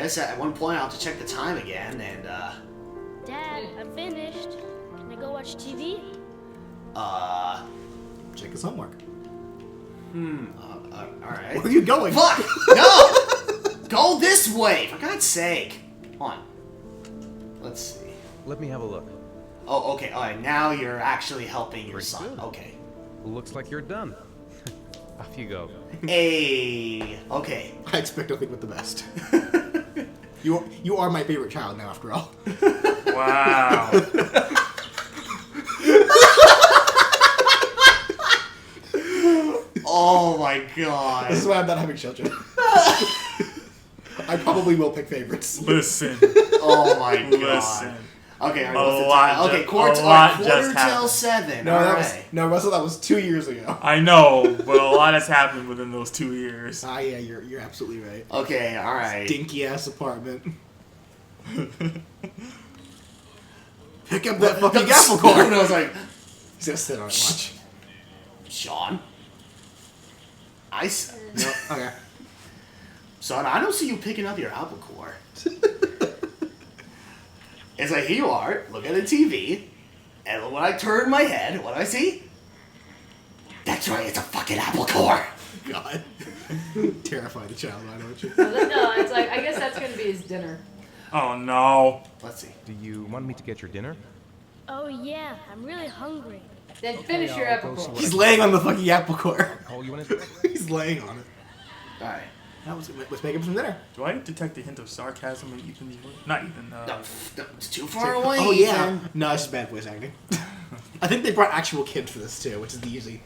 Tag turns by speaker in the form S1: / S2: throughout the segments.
S1: guess at one point I'll have to check the time again, and,
S2: Dad, I'm finished. Can I go watch TV?
S3: Check his homework.
S1: Alright.
S3: Where are you going?
S1: Fuck! No! Go this way, for God's sake. Hold on. Let's see.
S4: Let me have a look.
S1: Oh, okay, alright, now you're actually helping your
S4: Pretty
S1: son.
S4: good.
S1: Okay.
S4: Looks like you're done. Off you go.
S1: Hey, okay.
S3: I expect nothing but the best. You are my favorite child now, after all.
S5: Wow.
S1: Oh my god.
S3: This is why I'm not having children. I probably will pick favorites.
S5: Listen.
S1: Oh my god.
S5: Listen.
S1: Okay,
S5: A
S1: what's the
S5: lot
S1: time? Okay,
S5: ju-
S1: quarter
S5: a lot
S1: till
S5: just happened.
S1: 7.
S3: No,
S1: Alright.
S3: Russell, that was 2 years ago.
S5: I know, but a lot has happened within those 2 years.
S3: Ah, yeah, you're absolutely right.
S1: Okay, alright.
S3: Dinky ass apartment. Pick up that fucking apple core.
S1: And I was like,
S3: He's gonna sit on it. Watch.
S1: Sean?
S3: No. Okay.
S1: Son, I don't see you picking up your apple core. It's like, here you are, look at the TV, and when I turn my head, what do I see? That's right, it's a fucking apple core.
S3: God. Terrify the child. I know what you.
S6: No, it's like, I guess that's gonna be his dinner.
S5: Oh no.
S1: Let's see.
S4: Do you want me to get your dinner?
S2: Oh yeah, I'm really hungry.
S6: Then finish your
S4: I'll
S6: apple
S4: go see
S6: core.
S4: what
S3: He's laying on the fucking apple core.
S4: Call you when it's ready.
S3: He's laying on it.
S1: Alright.
S3: Now let's make him some dinner.
S5: Do I detect a hint of sarcasm in Ethan's voice? Not Ethan.
S1: No, it's too far away.
S3: Oh yeah.
S1: Ethan.
S3: No, it's just bad voice acting. I think they brought actual kids for this too, which is the usually,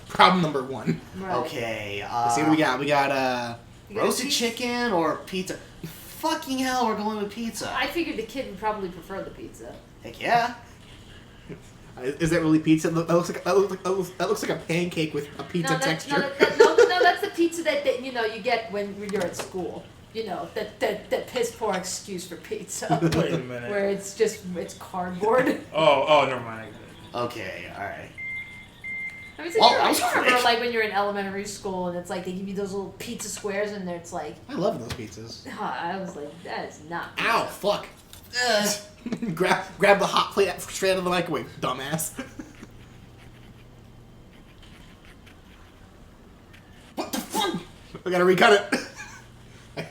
S3: problem number one.
S6: Right.
S1: Okay,
S3: Let's see what we got. We got
S6: You got
S1: roasted
S6: pizza?
S1: chicken or pizza? Fucking hell, we're going with pizza.
S6: I figured the kid would probably prefer the pizza.
S1: Heck yeah.
S3: Is that really pizza? That looks like a pancake with a pizza texture.
S6: No, that's the pizza that you get when you're at school. That piss poor excuse for pizza.
S5: Wait a minute.
S6: Where it's cardboard.
S5: Oh, never mind.
S1: Okay, alright.
S6: I mean, so
S1: Well,
S6: you
S1: that was
S6: remember
S1: quick.
S6: like when you're in elementary school and it's like they give you those little pizza squares and it's like,
S3: I love those pizzas.
S6: I was like, that is not pizza.
S3: Ow! Fuck. Grab the hot plate straight out of the microwave, dumbass.
S1: What the fuck?
S3: We gotta recut it.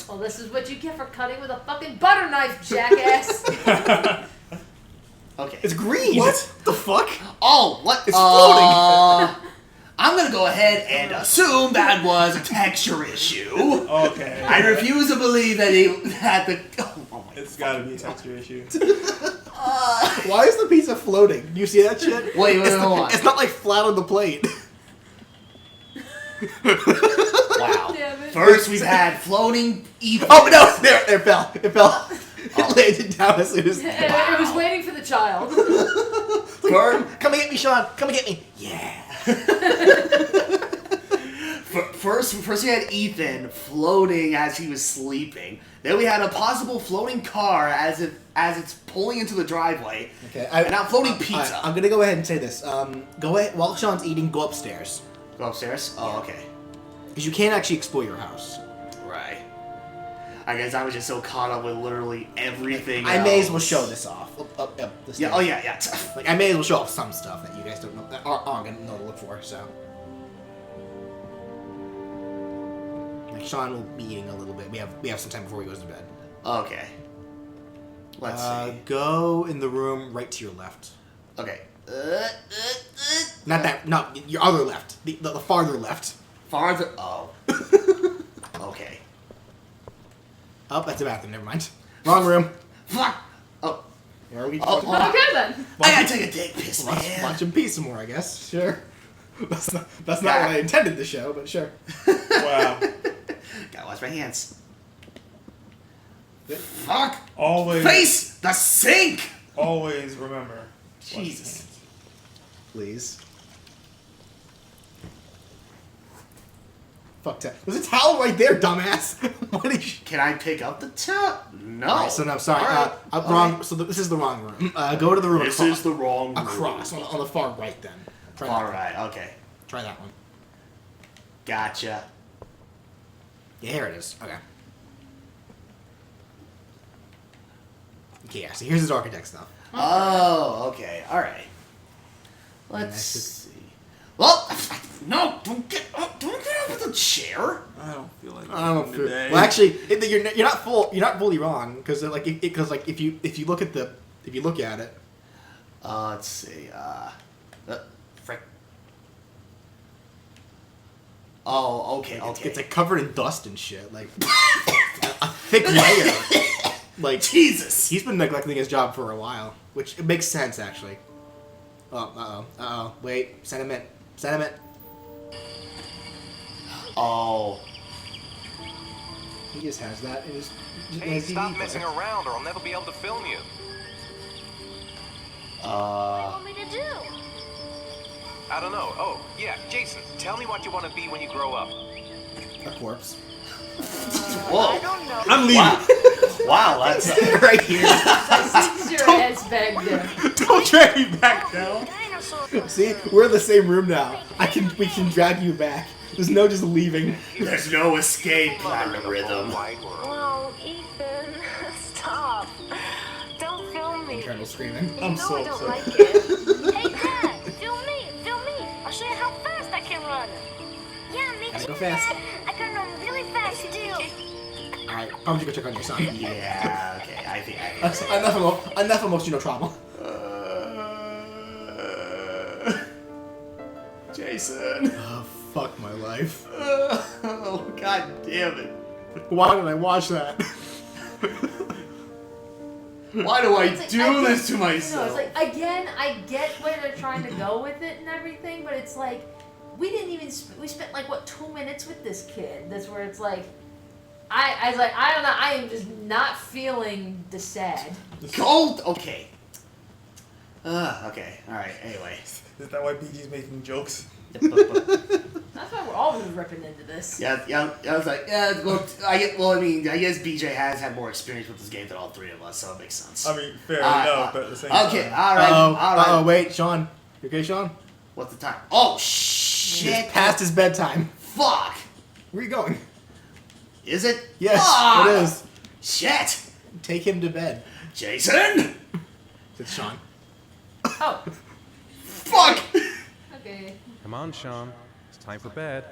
S6: Well, this is what you get for cutting with a fucking butter knife, jackass.
S1: Okay.
S3: It's green.
S1: What?
S3: The fuck?
S1: Oh, what?
S3: It's floating.
S1: I'm gonna go ahead and assume that was a texture issue.
S5: Okay.
S1: I refuse to believe that he had the. Oh my.
S5: It's gotta be a texture issue.
S3: Why is the pizza floating? Do you see that shit?
S1: Wait,
S3: it's
S1: hold on.
S3: It's not like flat on the plate.
S1: Wow.
S6: Damn it.
S1: First, we've had floating ether.
S3: Oh no! There, it fell. It fell. It laid it down as soon as.
S6: It was waiting for the child.
S3: Come and get me, Sean. Come and get me. Yeah.
S1: First we had Ethan floating as he was sleeping. Then we had a possible floating car as it's pulling into the driveway.
S3: Okay.
S1: And now floating pizza.
S3: Alright, I'm gonna go ahead and say this. Go ahead while Sean's eating. Go upstairs
S1: Go upstairs? Oh, okay.
S3: because you can't actually explore your house.
S1: Right. I guess I was just so caught up with literally everything
S3: I may as well
S1: else.
S3: show this off. Up the
S1: Yeah,
S3: stairs.
S1: oh yeah.
S3: Like I may as well show off some stuff that you guys don't know that aren't gonna know to look for. So, like Sean will be eating a little bit. We have some time before he goes to bed.
S1: Okay. Let's see.
S3: Go in the room right to your left.
S1: Okay.
S3: Not that. Not your other left. The farther left.
S1: Farther. Oh. Okay.
S3: Oh, that's a bathroom. Never mind. Wrong room.
S1: Fuck. Oh.
S3: Here we
S1: Oh,
S3: go.
S1: oh.
S6: Okay then.
S1: I gotta take a dick piss, man.
S3: Watch him pee some more, I guess. Sure. That's not what I intended to show, but sure.
S5: Wow.
S1: Gotta wash my hands. Fuck.
S5: Always.
S1: Face the sink.
S5: Always remember.
S1: Jesus.
S3: Please. Fuck towel. There's a towel right there, dumbass. What did you...
S1: Can I pick up the towel? No.
S3: Alright, so no, sorry.
S1: All right.
S3: Wrong. So this is the wrong room. Go to the room
S1: This
S3: across.
S1: is the wrong room.
S3: Across on the far right. Then. Try that
S1: All
S3: one.
S1: right. Okay.
S3: Try that one.
S1: Gotcha.
S3: Yeah, here it is. Okay. Okay, yeah, so here's his architect stuff.
S1: Oh, okay. All right. Let's see. Well, no, don't get up with the chair.
S5: I don't feel like
S3: I don't feel.
S5: today.
S3: Well, actually, you're not fully wrong because if you look at it.
S1: Let's see. Frick. Oh, okay.
S3: It's like covered in dust and shit, like a thick layer. Like
S1: Jesus.
S3: He's been neglecting his job for a while, which it makes sense actually. Oh, wait, sentiment.
S1: Oh.
S3: He just has that in his.
S7: Hey, stop messing around or I'll never be able to film you.
S2: What do you want me to do?
S7: I don't know. Oh, yeah, Jason, tell me what you want to be when you grow up.
S3: A corpse.
S1: Whoa.
S5: I'm leaving.
S1: Wow, that's
S3: Right here.
S6: Since your head's back there.
S5: Don't drag me back down.
S2: Dinosaur.
S3: See, we're in the same room now. We can drag you back. There's no just leaving.
S1: There's no escape, PlatinumRhythm.
S7: Wide world.
S2: Whoa, Ethan, stop. Don't film me.
S3: Internal screaming.
S2: You
S5: I'm
S2: know
S5: so
S2: I don't
S5: upset.
S2: like it. Hey, Dad, film me. I'll show you how fast I can run. Yeah, me
S3: Gotta
S2: too,
S3: go fast.
S2: Dad. I can run really fast too.
S3: Alright, why don't you go check on your son?
S1: Yeah, okay. I think.
S3: Enough emotional trauma.
S1: Jason.
S3: Oh, fuck my life.
S1: Oh, god damn it.
S3: Why did I watch that?
S1: Why do I
S6: It's like,
S1: do this to myself?
S6: It's like, again, I get where they're trying to go with it and everything, but it's like, we didn't even, we spent like, what, 2 minutes with this kid. That's where it's like, I was like, I don't know, I am just not feeling the sad.
S1: Gold. Okay. Okay. All right. Anyway.
S5: Is that why BG's making jokes?
S6: That's why we're always ripping into this.
S1: Yeah. I was like, yeah. Well, I mean, I guess BJ has had more experience with this game than all three of us, so it makes sense.
S5: I mean, fair enough, but at the same
S1: Okay.
S5: time.
S1: All right. All right.
S3: Oh, wait, Sean. You okay, Sean?
S1: What's the time? Oh shit!
S3: It's past his bedtime.
S1: Fuck.
S3: Where are you going?
S1: Is it?
S3: Yes,
S1: Fuck!
S3: it is.
S1: Shit.
S3: Take him to bed.
S1: Jason.
S3: It's Sean.
S6: Oh,
S1: Fuck.
S6: okay.
S4: Come on, Sean. It's time for bed.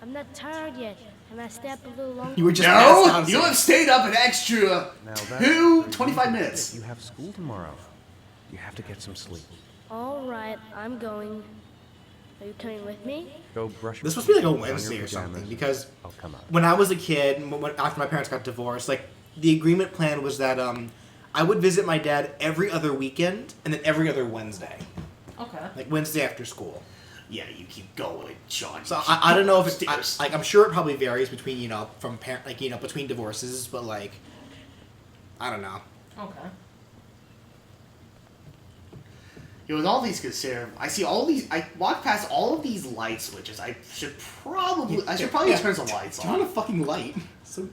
S2: I'm not tired yet. Can I stay up a little longer?
S3: You were just passed
S1: No,
S3: out,
S1: you
S3: so-
S1: have stayed up an extra
S4: Now that's
S1: 25 minutes.
S4: You have school tomorrow. You have to get some sleep.
S2: All right, I'm going. Are you coming with me?
S4: Go brush.
S3: This
S4: your
S3: must be like a
S4: teeth, put on your
S3: Wednesday or
S4: pajamas,
S3: something because
S4: I'll come out.
S3: when I was a kid, after my parents got divorced, like the agreement plan was that I would visit my dad every other weekend and then every other Wednesday,
S6: Okay.
S3: like Wednesday after school.
S1: Yeah, you keep going, Sean.
S3: So I don't know if it's
S1: Upstairs.
S3: like I'm sure it probably varies between from parent between divorces, but like I don't know.
S6: Okay.
S1: With all these consider, I see all these. I walk past all of these light switches. I should probably turn some lights
S3: Turn on
S1: on.
S3: a fucking light. So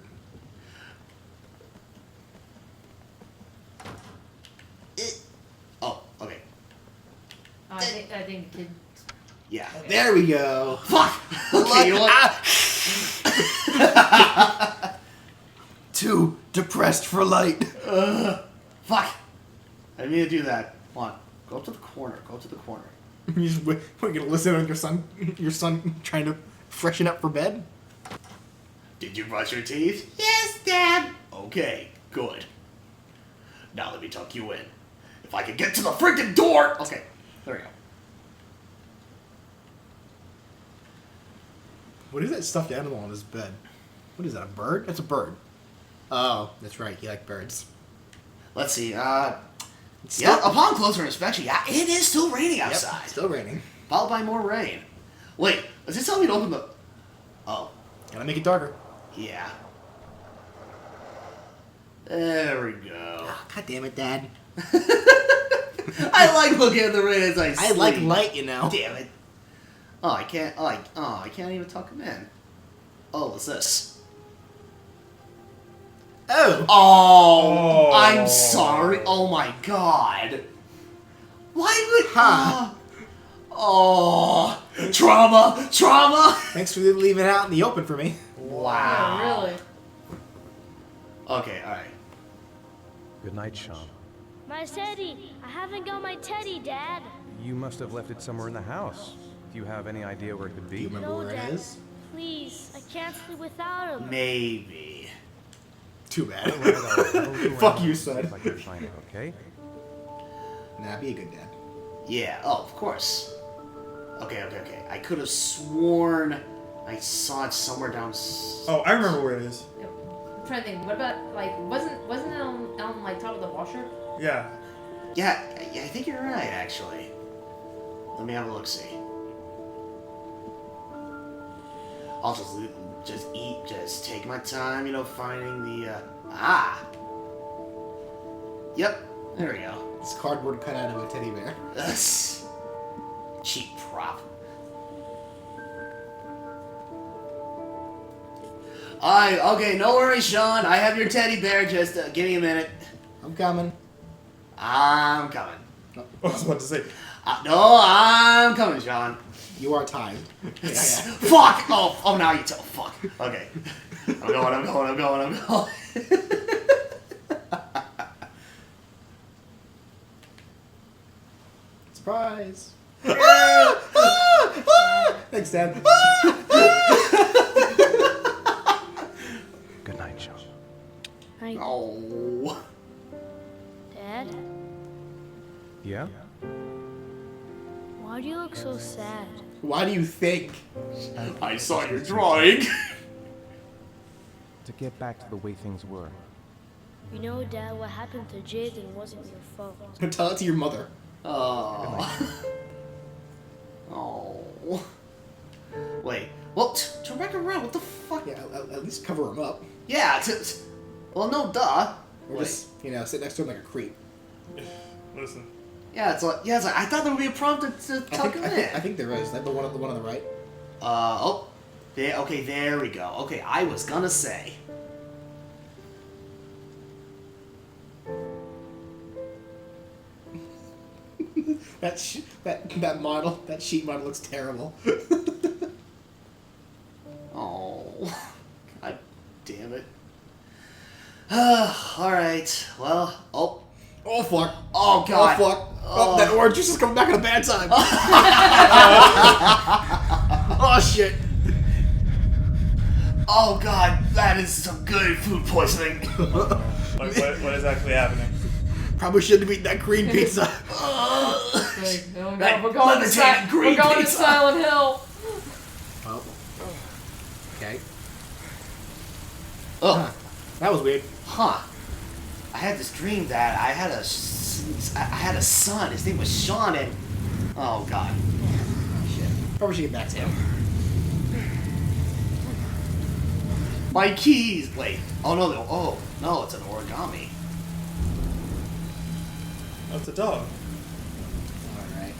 S1: Oh, okay.
S6: I think the kid.
S1: Yeah.
S6: Okay.
S3: there we go.
S1: Fuck. Okay, you know what?
S3: Too depressed for light.
S1: Fuck. I didn't mean to do that. Come on. Go up to the corner. Go up to the corner.
S3: You just we're gonna listen on your son trying to freshen up for bed.
S1: Did you brush your teeth? Yes, Dad. Okay, good. Now let me tuck you in. If I could get to the freaking door. Okay, there we go.
S3: What is that stuffed animal on his bed? What is that? A bird? That's a bird. Oh, that's right. You like birds.
S1: Let's see. Yeah. Upon closer inspection, yeah, it is still raining outside.
S3: Yep, still raining.
S1: Followed by more rain. Wait, does it tell me to open the? Oh,
S3: Gotta make it darker.
S1: yeah. There we go.
S3: God damn it, Dad.
S1: I like looking at the rain as I
S3: I
S1: sleep.
S3: like light, you know.
S1: Damn it. Oh, I can't. Oh, I can't even tuck him in. Oh, what's this?
S3: Oh.
S1: Oh, I'm sorry. Oh my god. Why would?
S3: Huh.
S1: Oh, trauma.
S3: Thanks for leaving it out in the open for me.
S1: Wow.
S6: Yeah, really.
S1: Okay, all right.
S4: Good night, Sean.
S2: My teddy. I haven't got my teddy, Dad.
S4: You must have left it somewhere in the house. Do you have any idea where it could be?
S3: You remember
S2: No,
S3: where
S2: Dad.
S3: it is?
S2: Please, I can't sleep without him.
S1: Maybe.
S3: Too bad.
S4: All right, I'll go
S3: Fuck
S4: around
S3: you,
S4: see
S3: son.
S4: If I can find it, okay?
S3: Nah, be a good dad.
S1: Yeah, oh, of course. Okay. I could have sworn I saw it somewhere down...
S5: Oh, I remember where it is.
S6: I'm trying to think. What about like wasn't it on like top of the washer?
S5: Yeah.
S1: Yeah, I think you're right, actually. Let me have a look-see. I'll just take my time, you know, finding the, Yep, there we go.
S3: It's cardboard cut out of a teddy bear.
S1: Cheap prop. Okay, no worries, Sean. I have your teddy bear. Just give me a minute.
S3: I'm coming.
S1: I'm coming.
S5: I was about to say.
S1: No, I'm coming, Sean.
S3: You are timed. Yeah.
S1: Fuck! Oh, now you tell. Fuck. Okay. I'm going.
S3: Surprise! Thanks, Dad.
S4: Good night, Sean.
S1: Oh.
S2: Dad,
S4: Yeah?
S2: why do you look so sad?
S3: Why do you think?
S1: I saw your drawing.
S4: To get back to the way things were.
S2: You know, Dad, what happened to Jaden wasn't your fault.
S3: Tell it to your mother.
S1: Oh. Oh. Wait. Well, turn back around. What the fuck?
S3: Yeah, at least cover him up.
S1: Yeah. Well, no, duh.
S3: Or
S1: Wait.
S3: just, sit next to him like a creep.
S5: Listen.
S1: Yeah, it's like I thought there would be a prompt to tuck him in.
S3: I think there is. That the one on the right.
S1: Okay, there we go. Okay, I was gonna say.
S3: that sheet model looks terrible.
S1: Oh, god damn it. All right. Well.
S3: Oh fuck.
S1: Oh god.
S3: Oh fuck. Oh, that orange juice is coming back at a bad time. Oh shit.
S1: Oh god, that is some good food poisoning.
S5: What is actually happening?
S3: Probably shouldn't have eaten that green pizza.
S1: That
S6: We're going
S1: levitating green
S6: to
S1: pizza.
S6: Silent Hill.
S3: Oh. Okay.
S1: Oh,
S3: That was weird.
S1: huh. I had this dream that I had a son. His name was Sean, and oh god.
S3: Oh shit. Probably should get back to him.
S1: My keys. Wait. Oh no, it's an origami.
S5: That's a dog.
S3: Alright.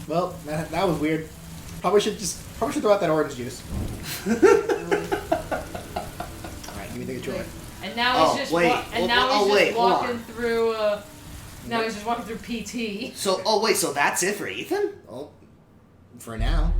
S3: Well, that was weird. Probably should throw out that orange juice. Alright, give me the controller.
S6: And now he's just walking through. Now he's just walking through PT.
S1: So, so that's it for Ethan?
S3: Oh, for now.